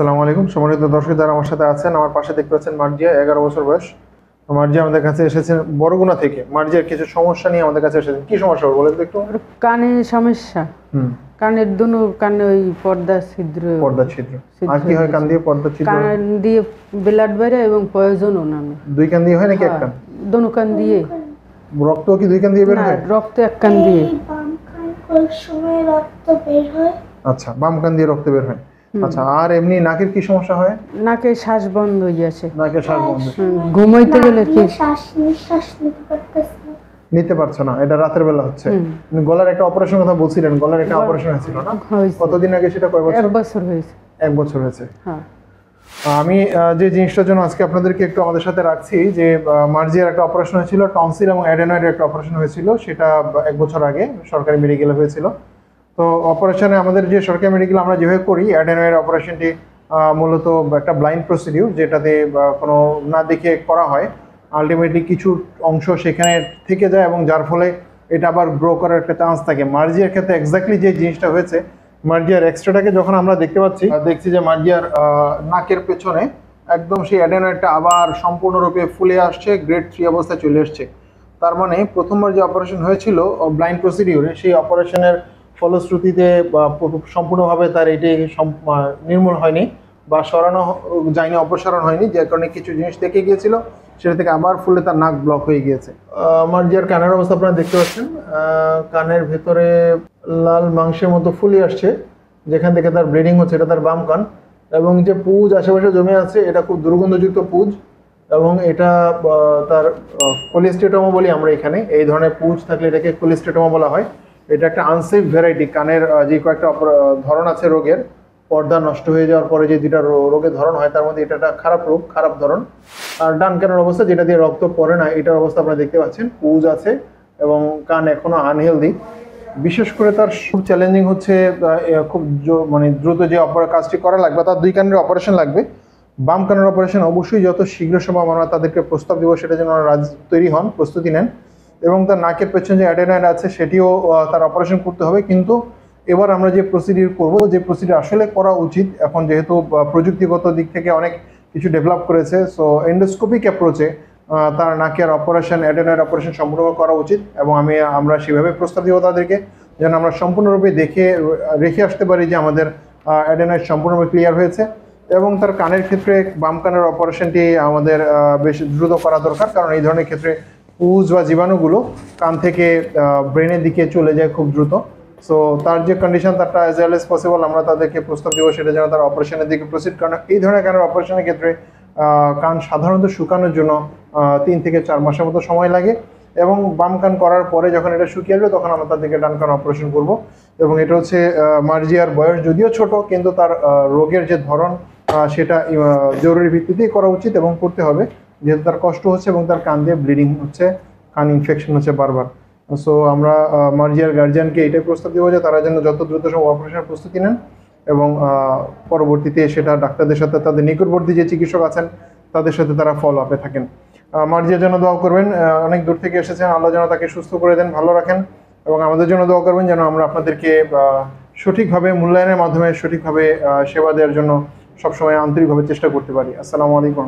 আসসালামু আলাইকুম সম্মানিত দর্শক যারা আমার সাথে আছেন, আমার পাশে দেখতে পাচ্ছেন মার্জিয়া, 11 বছর বয়স। তো মার্জিয়া আমাদের কাছে এসেছেন বরগুনা থেকে। মার্জিয়ার কিছু সমস্যা নিয়ে আমাদের কাছে এসেছেন। কি সমস্যা বলেন তো একটু? কানে সমস্যা। কানের দুনো কানে ওই পর্দা ছিদ্র। পর্দা ছিদ্র। আর কি হয় কান দিয়ে? পর্দা ছিদ্র কান দিয়ে ব্লাড বের হয় এবং পয়জনও নামে। দুই কান দিয়ে হয় নাকি এক কান? দুনো কান দিয়ে। রক্ত কি দুই কান দিয়ে বের হয়? রক্ত এক কান দিয়ে। বাম কান কোন সময় রক্ত বের হয়। আচ্ছা, বাম কান দিয়ে রক্ত বের হয়। আচ্ছা, আর এমনি নাকের কি সমস্যা হয়? নাকে শ্বাস বন্ধ হয়ে আছে। নাকের শ্বাস বন্ধ। ঘুমাইতে গেলে কি শ্বাস নিঃশ্বাস নিতে পারতেছে না। নিতে পারছো না, এটা রাতের বেলা হচ্ছে। গলার একটা অপারেশন কথা বলছিলেন, গলার একটা অপারেশন হয়েছিল না? কতদিন আগে সেটা? কয় বছর? 1 বছর হয়েছে। 1 বছর হয়েছে। হ্যাঁ। আমি যে জিনিসটার জন্য আজকে আপনাদেরকে একটু আমাদের সাথে রাখছি, যে মার্জিয়ার একটা অপারেশন হয়েছিল, টনসিল এবং অ্যাডেনয়েডের একটা অপারেশন হয়েছিল, সেটা 1 বছর আগে সরকারি মেডিকেলে হয়েছিল। তো অপারেশনে আমাদের যে সরকারি মেডিকেল আমরা যেভাবে করি, অ্যাডেনয়েড অপারেশনটি মূলত একটা ব্লাইন্ড প্রসিডিউর, যেটাতে কোনো না দেখে করা হয়। আলটিমেটলি কিছু অংশ সেখানে থেকে যায় এবং যার ফলে এটা আবার গ্রো করার একটা চান্স থাকে। মার্জিয়ার ক্ষেত্রে এক্স্যাক্টলি যে জিনিসটা হয়েছে, মার্জিয়ার এক্সট্রাটাকে যখন আমরা দেখতে পাচ্ছি, দেখছি যে মার্জিয়ার নাকের পেছনে একদম সেই অ্যাডেনয়েডটা আবার সম্পূর্ণরূপে ফুলে আসছে, গ্রেড 3 অবস্থায় চলে আসছে। তার মানে প্রথমবার যে অপারেশন হয়েছিল ব্লাইন্ড প্রসিডিউরে, সেই অপারেশনের ফলশ্রুতিতে সম্পূর্ণভাবে তার এটি নির্মূল হয়নি বা সরানো যায়নি, অপসারণ হয়নি, যে কারণে কিছু জিনিস থেকে গিয়েছিল, সেটা থেকে আবার ফুলে তার নাক ব্লক হয়ে গিয়েছে। মার্জিয়ার কানের অবস্থা আপনারা দেখতে পাচ্ছেন, কানের ভেতরে লাল মাংসের মতো ফুলে আসছে, যেখান থেকে তার ব্লিডিং হচ্ছে। এটা তার বাম কান, এবং যে পুজ আশেপাশে জমে আছে এটা খুব দুর্গন্ধযুক্ত পুজ, এবং এটা তার কোলিস্টেটোমা বলি আমরা এখানে। এই ধরনের পুজ থাকলে এটাকে কোলিস্টেটোমা বলা হয়। এটা একটা আনসেফ ভ্যারাইটি। কানের যে কয়েকটা ধরন আছে রোগের, পর্দা নষ্ট হয়ে যাওয়ার পরে যে দুটা রোগের ধরন হয়, তার মধ্যে এটা একটা খারাপ রোগ, খারাপ ধরন। আর ডান কানের অবস্থা, যেটা দিয়ে রক্ত পড়ে না, এটার অবস্থা আপনারা দেখতে পাচ্ছেন, পুজ আছে এবং কান এখনো আনহেলদি। বিশেষ করে তার খুব চ্যালেঞ্জিং হচ্ছে, খুব মানে দ্রুত যে কাজটি করা লাগবে, তার 2 কানের অপারেশন লাগবে। বাম কানের অপারেশন অবশ্যই যত শীঘ্র সম্ভব আমরা তাদেরকে প্রস্তাব দেবো, সেটা যেন তৈরি হন, প্রস্তুতি নেন। এবং তার নাকের পেছনে যে অ্যাডেনয়েড আছে সেটিও তার অপারেশন করতে হবে। কিন্তু এবার আমরা যে প্রসিডিউর করব, যে প্রসিডিউর আসলে করা উচিত, এখন যেহেতু প্রযুক্তিগত দিক থেকে অনেক কিছু ডেভেলপ করেছে, সো এন্ডোস্কোপিক অ্যাপ্রোচে তার নাকের অপারেশন, অ্যাডেনয়েড অপারেশন সম্পূর্ণ করা উচিত। এবং আমরা সেভাবে প্রস্তাব দিব তাদেরকে, যেন আমরা সম্পূর্ণরূপে রেখে আসতে পারি যে আমাদের অ্যাডেনয়েড সম্পূর্ণরূপে ক্লিয়ার হয়েছে। এবং তার কানের ক্ষেত্রে বাম কানের অপারেশনটি আমাদের বেশ দ্রুত করা দরকার, কারণ এই ধরনের ক্ষেত্রে পুজ বা জীবাণুগুলো কান থেকে ব্রেনের দিকে চলে যায় খুব দ্রুত। সো তার যে কন্ডিশন, তারটা অ্যাজ ওয়েল এজ পসিবল আমরা তাদেরকে প্রস্তাব দেবো, সেটা যেন তার অপারেশনের দিকে প্রসিড করেন। এই ধরনের কানের অপারেশনের ক্ষেত্রে কান সাধারণত শুকানোর জন্য 3 থেকে 4 মাসের মতো সময় লাগে। এবং বাম কান করার পরে যখন এটা শুকিয়ে আসবে, তখন আমরা তাদেরকে ডান কান অপারেশন করব। এবং এটা হচ্ছে মার্জিয়ার বয়স যদিও ছোট, কিন্তু তার রোগের যে ধরন, সেটা জরুরি ভিত্তিতেই করা উচিত এবং করতে হবে, যেহেতু তার কষ্ট হচ্ছে এবং তার কান দিয়ে ব্লিডিং হচ্ছে, কান ইনফেকশন হচ্ছে বারবার। সো আমরা মার্জিয়ার গার্জিয়ানকে এটাই প্রস্তাব দেবো যে তারা যেন যত দ্রুত সম্ভব অপারেশনের প্রস্তুতি নেন, এবং পরবর্তীতে সেটা ডাক্তারদের সাথে, তাদের নিকটবর্তী যে চিকিৎসক আছেন তাদের সাথে তারা ফলো আপে থাকেন। মার্জিয়ার জন্য দোয়া করবেন, অনেক দূর থেকে এসেছেন, আল্লাহ যেন তাকে সুস্থ করে দেন, ভালো রাখেন। এবং আমাদের জন্য দোয়া করবেন যেন আমরা আপনাদেরকে সঠিকভাবে মূল্যায়নের মাধ্যমে সঠিকভাবে সেবা দেওয়ার জন্য সবসময় আন্তরিকভাবে চেষ্টা করতে পারি। আসসালামু আলাইকুম।